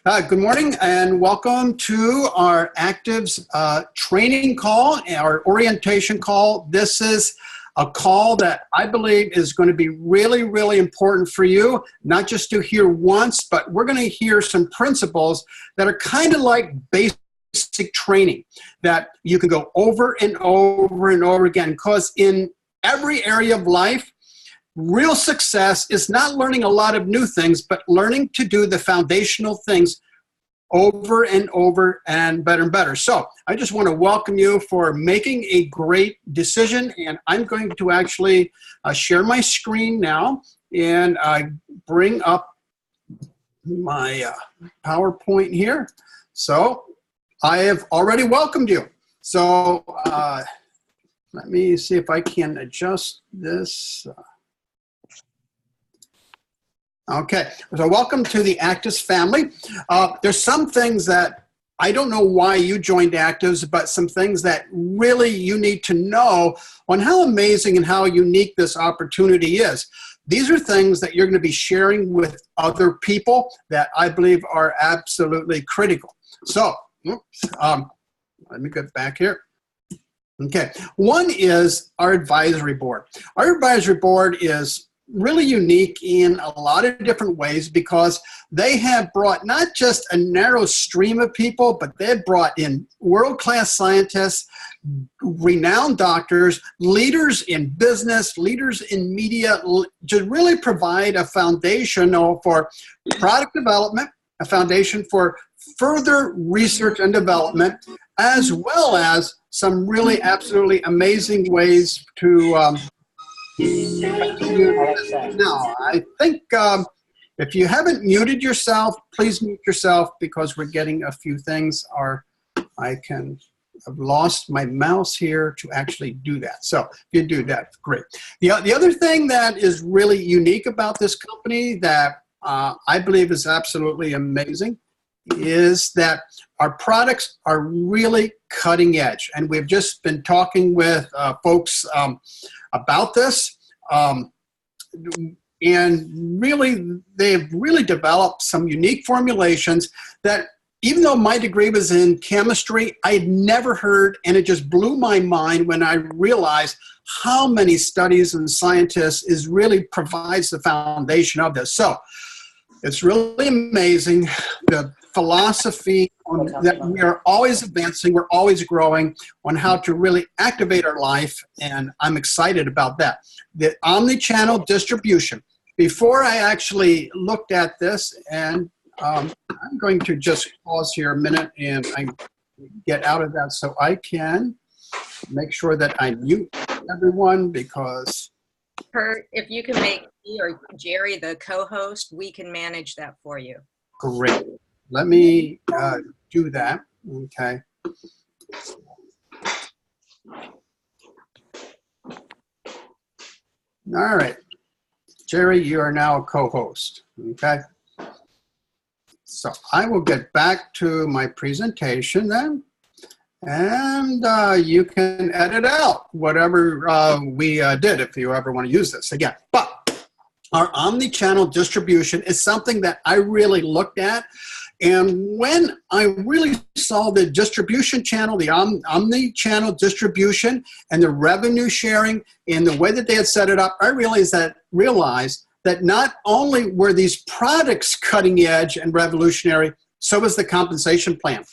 Good morning and welcome to our Activz training call, our orientation call. This is a call that I believe is going to be really, really important for you, not just to hear once, but we're going to hear some principles that are kind of like basic training that you can go over and over and over again, because in every area of life, real success is not learning a lot of new things, but learning to do the foundational things over and over and better. So I just want to welcome you for making a great decision. And I'm going to actually share my screen now and bring up my PowerPoint here. So I have already welcomed you. So let me see if I can adjust this. Okay, so welcome to the Activz family. There's some things that I don't know why you joined Activz, but some things that really you need to know on how amazing and how unique this opportunity is. These are things that you're going to be sharing with other people that I believe are absolutely critical. So, let me get back here. Okay, one is our advisory board. Our advisory board is really unique in a lot of different ways because they have brought not just a narrow stream of people, but they've brought in world-class scientists, renowned doctors, leaders in business, leaders in media, to really provide a foundation for product development, a foundation for further research and development, as well as some really absolutely amazing ways to now, I think if you haven't muted yourself, please mute yourself because we're getting a few things. I've lost my mouse here to actually do that. So if you do that, great. The other thing that is really unique about this company that I believe is absolutely amazing is that our products are really cutting edge. And we've just been talking with folks about this. And really, they've really developed some unique formulations that, even though my degree was in chemistry, I had never heard, and it just blew my mind when I realized how many studies and scientists really provides the foundation of this. So it's really amazing, the philosophy that we are always advancing, we're always growing on how to really activate our life, and I'm excited about that. The omni-channel distribution. Before I actually looked at this, and I'm going to just pause here a minute and I get out of that so I can make sure that I mute everyone because... Kurt, if you can make me or Jerry the co-host, we can manage that for you. Great. Let me do that. Okay. All right. Jerry, you are now a co-host. Okay. So I will get back to my presentation then. And you can edit out whatever we did if you ever want to use this again. But our omni-channel distribution is something that I really looked at. And when I really saw the distribution channel, the omni-channel distribution and the revenue sharing and the way that they had set it up, I realized that not only were these products cutting edge and revolutionary, so was the compensation plan.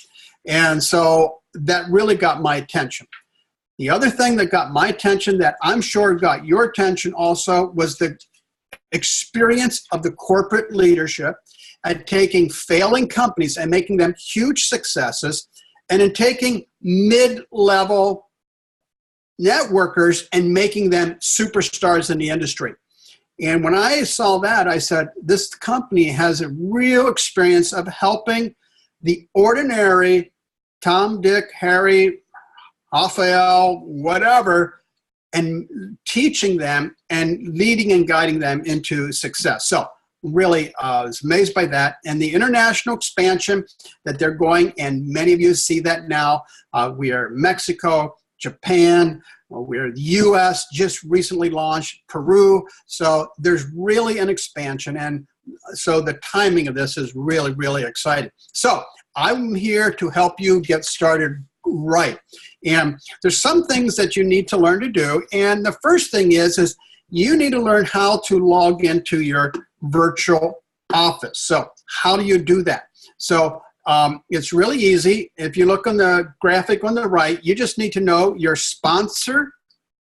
And so that really got my attention. The other thing that got my attention that I'm sure got your attention also was the experience of the corporate leadership at taking failing companies and making them huge successes, and in taking mid-level networkers and making them superstars in the industry. And when I saw that, I said, this company has a real experience of helping the ordinary Tom, Dick, Harry, Raphael, whatever, and teaching them and leading and guiding them into success. So really was amazed by that. And the international expansion that they're going, and many of you see that now. We are Mexico, Japan, we're the US, just recently launched Peru. So there's really an expansion. And So the timing of this is really, really exciting. So I'm here to help you get started right. And there's some things that you need to learn to do. And the first thing is you need to learn how to log into your virtual office. So how do you do that? So it's really easy. If you look on the graphic on the right, you just need to know your sponsor,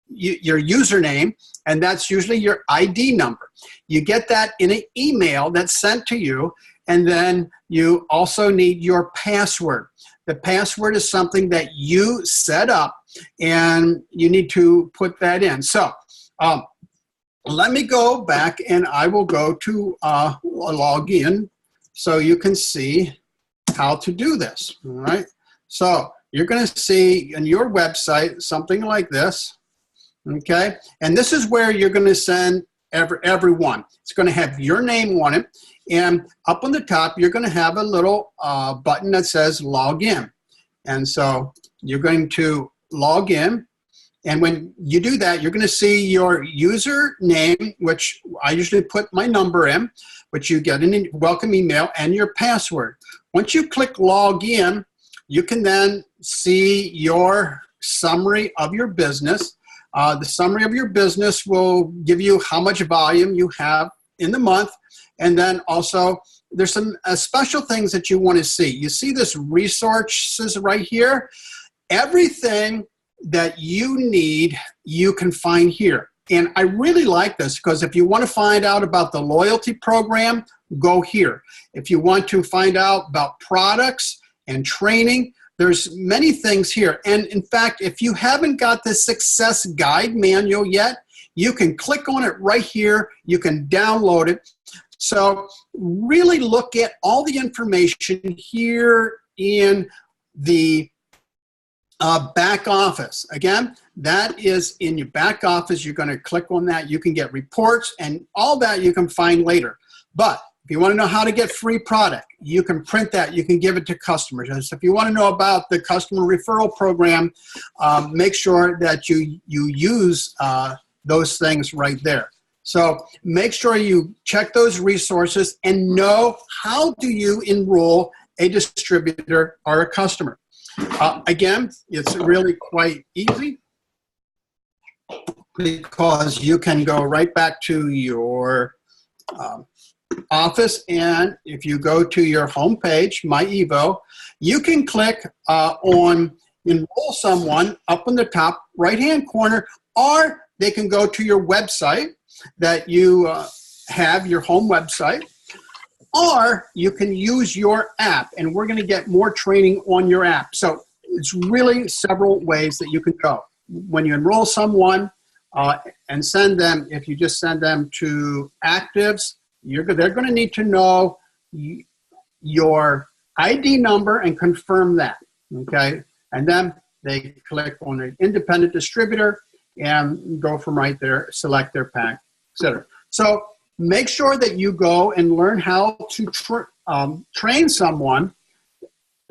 your username, and that's usually your ID number. You get that in an email that's sent to you, and then you also need your password. The password is something that you set up, and you need to put that in. So let me go back, and I will go to log in so you can see how to do this, all right? So you're going to see on your website something like this, okay? And this is where you're going to send everyone. It's going to have your name on it, and up on the top, you're going to have a little button that says log in. And so you're going to log in, and when you do that, you're going to see your username, which I usually put my number in, which you get in a welcome email, and your password. Once you click log in, you can then see your summary of your business. The summary of your business will give you how much volume you have in the month, and then also there's some special things that you want to see. You see this resources right here? Everything that you need, you can find here. And I really like this because if you want to find out about the loyalty program, go here. If you want to find out about products and training, there's many things here. And in fact, if you haven't got the Success Guide manual yet, you can click on it right here. You can download it. So really look at all the information here in the back office. Again, that is in your back office. You're going to click on that. You can get reports, and all that you can find later. But if you want to know how to get free product, you can print that. You can give it to customers. And so if you want to know about the customer referral program, make sure that you use those things right there. So make sure you check those resources and know how do you enroll a distributor or a customer. Again, it's really quite easy because you can go right back to your office, and if you go to your home page, My Evo, you can click on enroll someone up in the top right-hand corner, or they can go to your website that you have, your home website, or you can use your app, and we're going to get more training on your app. So it's really several ways that you can go. When you enroll someone and send them, if you just send them to Activz, they're going to need to know your ID number and confirm that, okay? And then they click on an independent distributor and go from right there, select their pack, etc. So make sure that you go and learn how to train someone,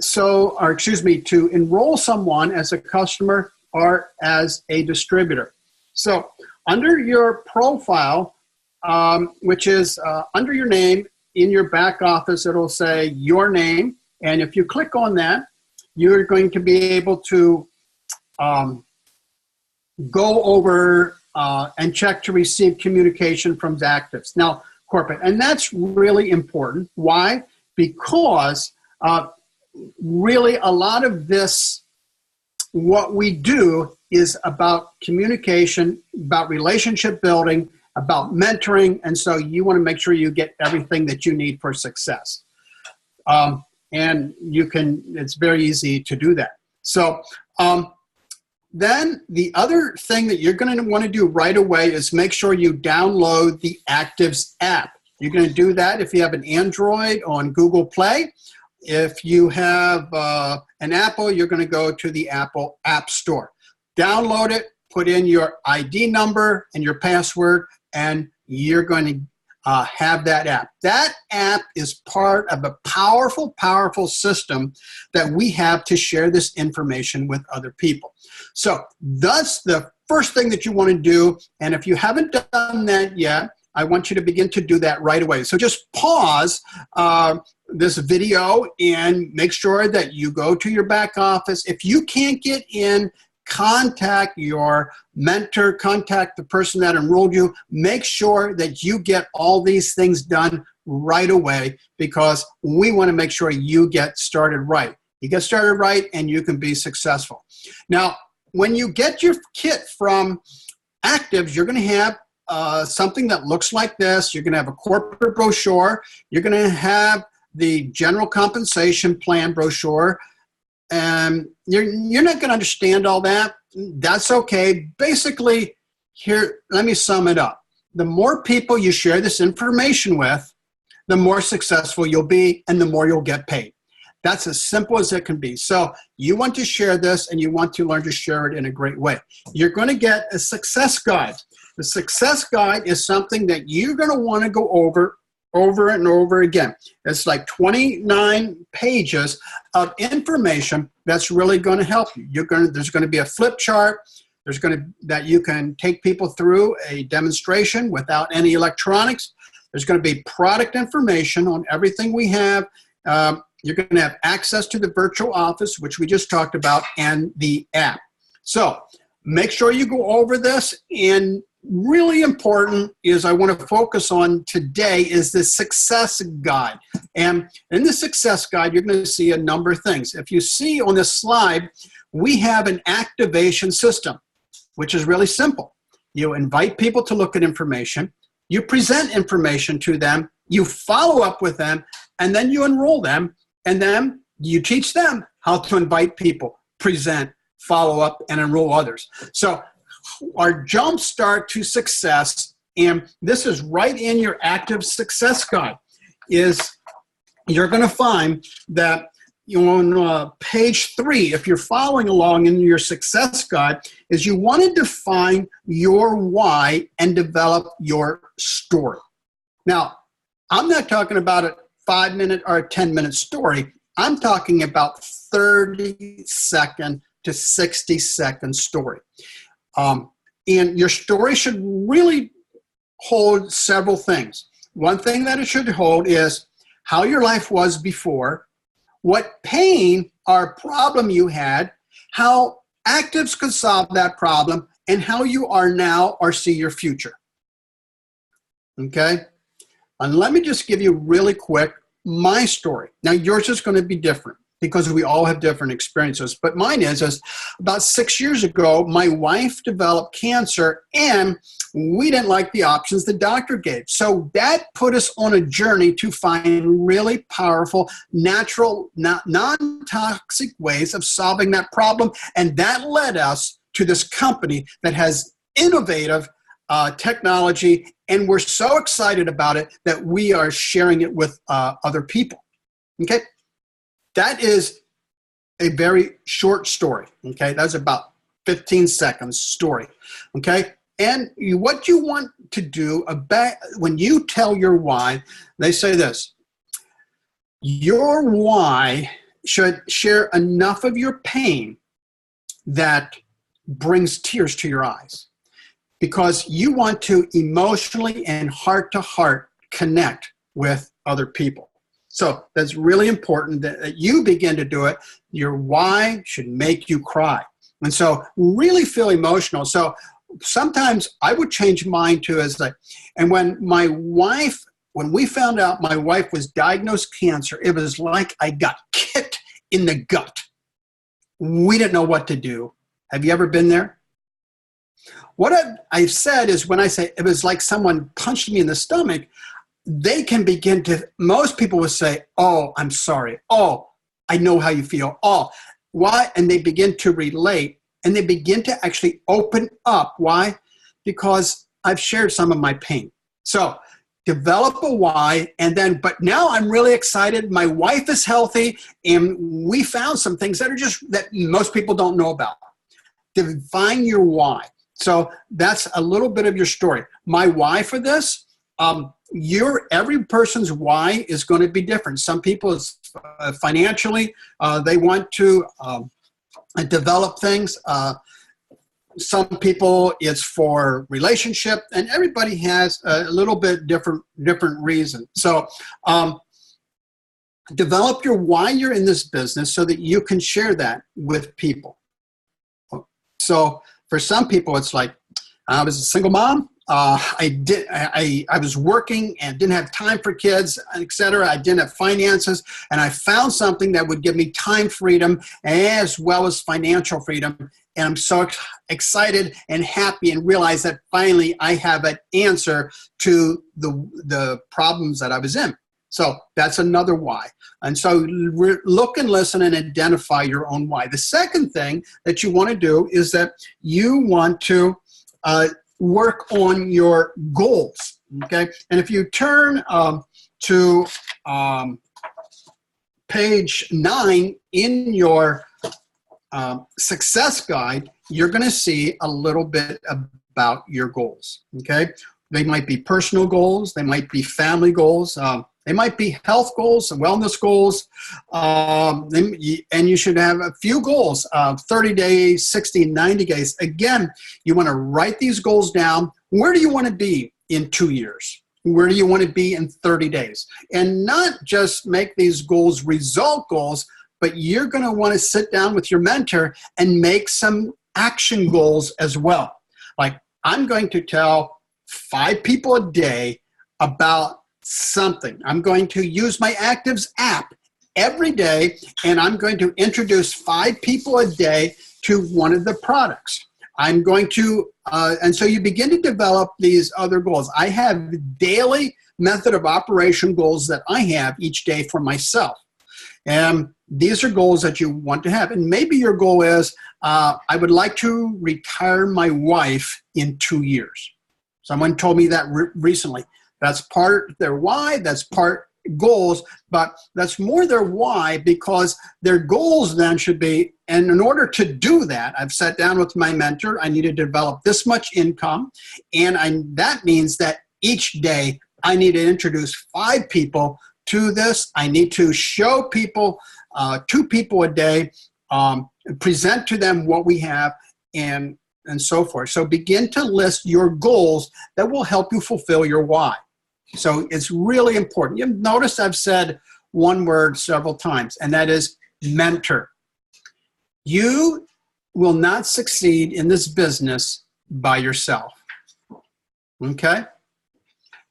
to enroll someone as a customer or as a distributor. So under your profile, which is under your name in your back office, it'll say your name. And if you click on that, you're going to be able to go over and check to receive communication from Activz. Now, corporate, and that's really important. Why? Because really a lot of this, what we do is about communication, about relationship building, about mentoring, and so you want to make sure you get everything that you need for success. And you can, it's very easy to do that. So then the other thing that you're going to want to do right away is make sure you download the Activz app. You're going to do that if you have an Android on Google Play. If you have an Apple, you're going to go to the Apple App Store. Download it, put in your ID number and your password, and you're going to have that app. That app is part of a powerful, powerful system that we have to share this information with other people. So that's the first thing that you want to do. And if you haven't done that yet, I want you to begin to do that right away. So just pause this video and make sure that you go to your back office. If you can't get in, contact your mentor, contact the person that enrolled you. Make sure that you get all these things done right away, because we want to make sure you get started right. You get started right and you can be successful. Now, when you get your kit from Activz, you're going to have something that looks like this. You're going to have a corporate brochure. You're going to have the general compensation plan brochure. And you're not going to understand all that. That's okay. Basically, here, let me sum it up. The more people you share this information with, the more successful you'll be and the more you'll get paid. That's as simple as it can be. So you want to share this and you want to learn to share it in a great way. You're going to get a success guide. The success guide is something that you're going to want to go over and over again. It's like 29 pages of information that's really going to help you. There's going to be a flip chart. That you can take people through a demonstration without any electronics. There's going to be product information on everything we have. You're going to have access to the virtual office, which we just talked about, and the app. So make sure you go over this. And really important is I want to focus on today is the success guide. And in the success guide, you're going to see a number of things. If you see on this slide, we have an activation system, which is really simple. You invite people to look at information. You present information to them, you follow up with them, and then you enroll them, and then you teach them how to invite people, present, follow up, and enroll others. So our jump start to success, and this is right in your Activz success guide, is you're going to find that on page 3, if you're following along in your success guide, is you want to define your why and develop your story. Now, I'm not talking about a 5-minute or a 10-minute story. I'm talking about 30-second to 60-second story. And your story should really hold several things. One thing that it should hold is how your life was before, what pain or problem you had, how Activz could solve that problem, and how you are now or see your future. Okay? And let me just give you really quick my story. Now, yours is going to be different because we all have different experiences. But mine is about 6 years ago, my wife developed cancer, and we didn't like the options the doctor gave. So that put us on a journey to find really powerful, natural, non-toxic ways of solving that problem. And that led us to this company that has innovative technology, and we're so excited about it that we are sharing it with other people. Okay? That is a very short story. Okay? That's about 15 seconds story. Okay? And what you want to do when you tell your why, they say this: your why should share enough of your pain that brings tears to your eyes, because you want to emotionally and heart-to-heart connect with other people. So that's really important that you begin to do it. Your why should make you cry. And so really feel emotional. So sometimes I would change mine too, and when we found out my wife was diagnosed cancer, it was like I got kicked in the gut. We didn't know what to do. Have you ever been there? What I've said is, when I say it was like someone punched me in the stomach, most people would say, oh, I'm sorry. Oh, I know how you feel. Oh, why? And they begin to relate, and they begin to actually open up. Why? Because I've shared some of my pain. So develop a why, but now I'm really excited. My wife is healthy, and we found some things that most people don't know about. Define your why. So that's a little bit of your story. My why for this, every person's why is going to be different. Some people, financially, they want to develop things. some people it's for relationship, and everybody has a little bit different reason. So develop your why you're in this business so that you can share that with people. So for some people, it's like, I was a single mom. I was working and didn't have time for kids, etc. I didn't have finances, and I found something that would give me time freedom as well as financial freedom. And I'm so excited and happy and realize that finally I have an answer to the problems that I was in. So that's another why. And so look and listen and identify your own why. The second thing that you want to do is that you want to work on your goals, okay? And if you turn to page 9 in your success guide, you're going to see a little bit about your goals, okay? They might be personal goals. They might be family goals. They might be health goals and wellness goals. And you should have a few goals, 30 days, 60, 90 days. Again, you want to write these goals down. Where do you want to be in 2 years? Where do you want to be in 30 days? And not just make these goals result goals, but you're going to want to sit down with your mentor and make some action goals as well. Like, I'm going to tell 5 people a day about something. I'm going to use my Activz app every day, and I'm going to introduce 5 people a day to one of the products. I'm going to, and so you begin to develop these other goals. I have daily method of operation goals that I have each day for myself. And these are goals that you want to have. And maybe your goal is, I would like to retire my wife in 2 years. Someone told me that recently. That's part their why, that's part goals, but that's more their why, because their goals then should be, and in order to do that, I've sat down with my mentor, I need to develop this much income, and that means that each day I need to introduce 5 people to this. I need to show people, 2 people a day, present to them what we have, and so forth. So begin to list your goals that will help you fulfill your why. So it's really important. You've noticed I've said one word several times, and that is mentor. You will not succeed in this business by yourself. Okay?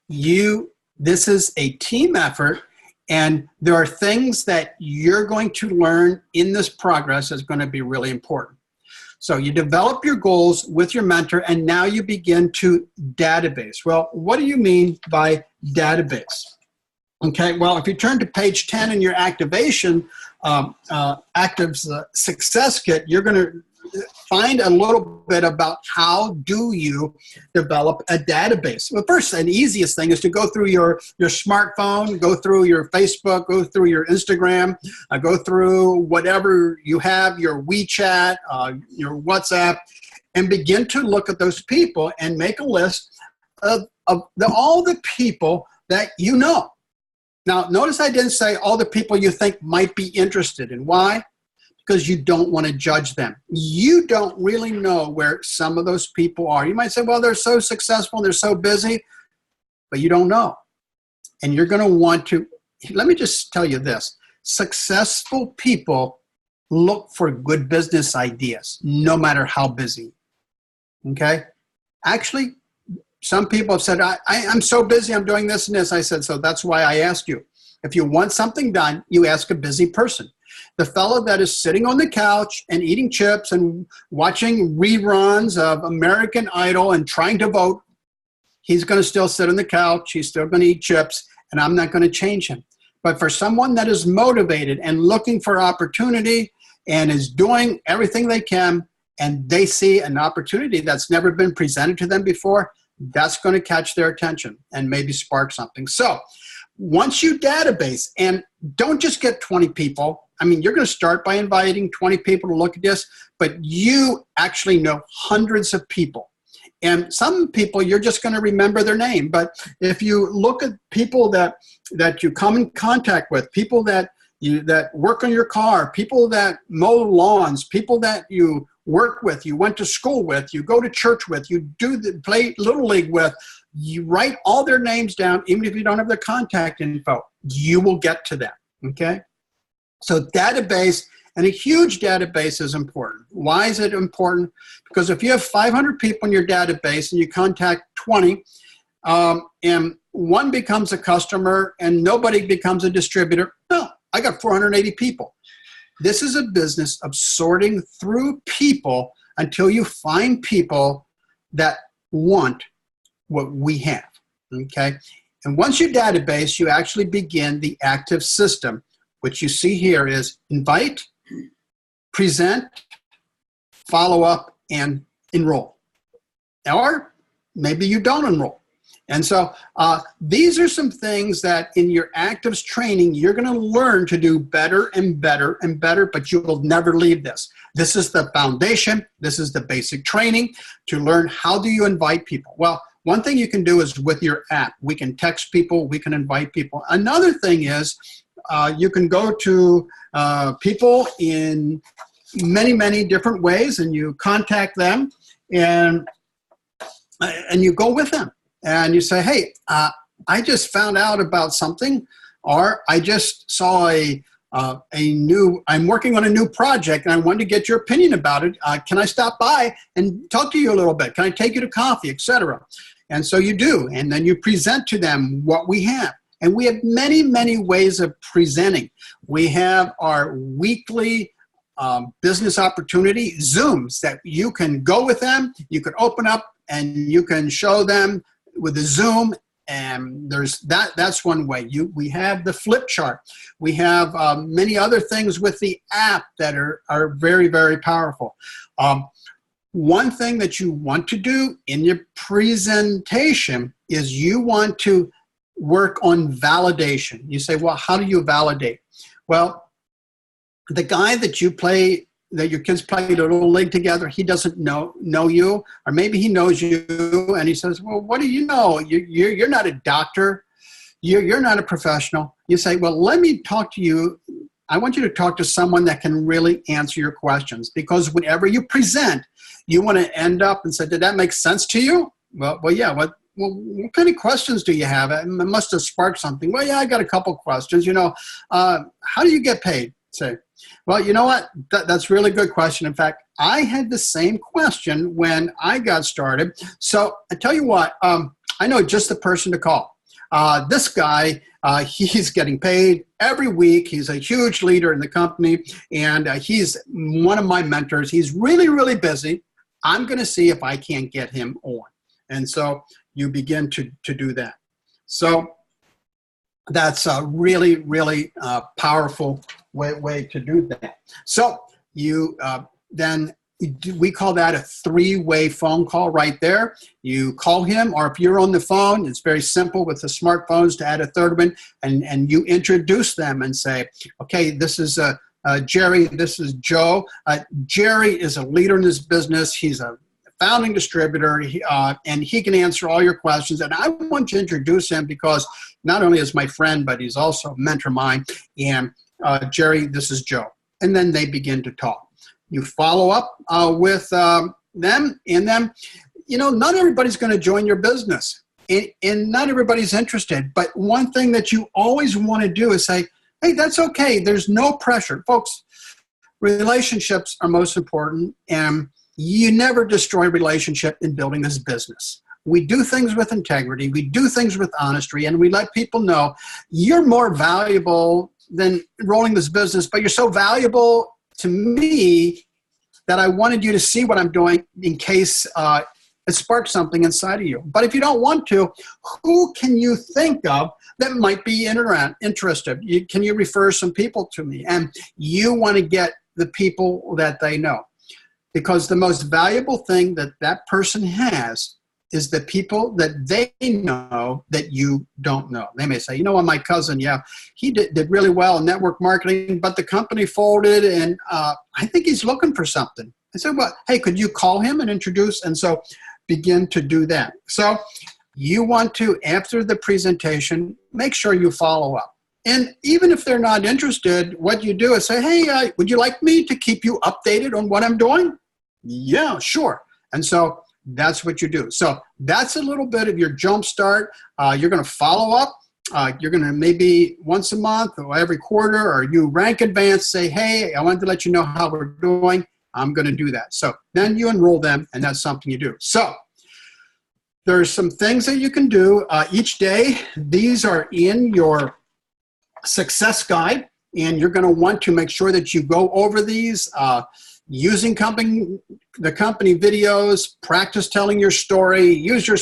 This is a team effort, and there are things that you're going to learn in this progress that's going to be really important. So you develop your goals with your mentor, and now you begin to database. Well, what do you mean by database? Okay, well, if you turn to page 10 in your activation, Activz Success Kit, you're going to find a little bit about how do you develop a database. Well, first, and easiest thing is to go through your smartphone, go through your Facebook, go through your Instagram, go through whatever you have, your WeChat, your WhatsApp, and begin to look at those people and make a list of all the people that you know. Now, notice I didn't say all the people you think might be interested in. Why? Because you don't want to judge them. You don't really know where some of those people are. You might say, well, they're so successful and they're so busy, but you don't know. And you're going to want to, let me just tell you this. Successful people look for good business ideas, no matter how busy. Okay? Actually, some people have said, I'm so busy, I'm doing this and this. I said, so that's why I asked you. If you want something done, you ask a busy person. The fellow that is sitting on the couch and eating chips and watching reruns of American Idol and trying to vote, he's going to still sit on the couch, he's still going to eat chips, and I'm not going to change him. But for someone that is motivated and looking for opportunity and is doing everything they can, and they see an opportunity that's never been presented to them before, that's going to catch their attention and maybe spark something. So once you database, and don't just get 20 people. I mean, you're going to start by inviting 20 people to look at this, but you actually know hundreds of people. And some people, you're just going to remember their name. But if you look at people that you come in contact with, people that that work on your car, people that mow lawns, people that you work with, you went to school with, you go to church with, you play Little League with, you write all their names down, even if you don't have their contact info, you will get to them, okay? So database, and a huge database is important. Why is it important? Because if you have 500 people in your database and you contact 20, and one becomes a customer and nobody becomes a distributor, no, I got 480 people. This is a business of sorting through people until you find people that want what we have, okay? And once you database, you actually begin the Activz system, which you see here is invite, present, follow up, and enroll. Or maybe you don't enroll. And so these are some things that in your Activz training, you're going to learn to do better and better and better, but you will never leave this. This is the foundation. This is the basic training to learn how do you invite people. Well, one thing you can do is with your app. We can text people. We can invite people. Another thing is you can go to people in many, many different ways, and you contact them, and you go with them. And you say, hey, I just found out about something, or I just saw I'm working on a new project and I wanted to get your opinion about it. Can I stop by and talk to you a little bit? Can I take you to coffee, etc.? And so you do, and then you present to them what we have. And we have many, many ways of presenting. We have our weekly business opportunity Zooms that you can go with them, you can open up and you can show them with the Zoom, and there's that's one way. We have the flip chart. We have many other things with the app that are very, very powerful. One thing that you want to do in your presentation is you want to work on validation. You say, well, how do you validate? Well, the guy that your kids play Little League together, he doesn't know you, or maybe he knows you, and he says, well, what do you know? You're not a doctor. You're not a professional. You say, well, let me talk to you. I want you to talk to someone that can really answer your questions, because whenever you present, you want to end up and say, did that make sense to you? Well, yeah. What kind of questions do you have? It must have sparked something. Well, yeah, I got a couple questions. How do you get paid? Say, well, you know what? That's a really good question. In fact, I had the same question when I got started. So I tell you what, I know just the person to call. This guy, he's getting paid every week. He's a huge leader in the company, and he's one of my mentors. He's really, really busy. I'm going to see if I can't get him on. And so you begin to do that. So that's a really, really powerful way to do that. So you we call that a three-way phone call right there. You call him, or if you're on the phone, it's very simple with the smartphones to add a third one, and you introduce them and say, okay, this is Jerry, this is Joe. Jerry is a leader in this business. He's a founding distributor, and he can answer all your questions. And I want to introduce him because not only is my friend, but he's also a mentor of mine. And Jerry, this is Joe. And then they begin to talk. You follow up with them, and then, not everybody's going to join your business, and not everybody's interested. But one thing that you always want to do is say, hey, that's okay. There's no pressure. Folks, relationships are most important, and you never destroy a relationship in building this business. We do things with integrity. We do things with honesty, and we let people know you're more valuable than rolling this business, but you're so valuable to me that I wanted you to see what I'm doing in case it sparks something inside of you. But if you don't want to, who can you think of that might be interested? Can you refer some people to me? And you want to get the people that they know. Because the most valuable thing that that person has is the people that they know that you don't know. They may say, my cousin, yeah, he did really well in network marketing, but the company folded, and I think he's looking for something. I said, well, hey, could you call him and introduce? And so begin to do that. So you want to, after the presentation, make sure you follow up. And even if they're not interested, what you do is say, hey, would you like me to keep you updated on what I'm doing? Yeah, sure. And so that's what you do. So that's a little bit of your jump start. You're going to follow up. You're going to maybe once a month or every quarter, or you rank advance, say, hey, I wanted to let you know how we're doing. I'm going to do that. So then you enroll them, and that's something you do. So there's some things that you can do each day. These are in your success guide, and you're going to want to make sure that you go over these using the company videos, practice telling your story, use your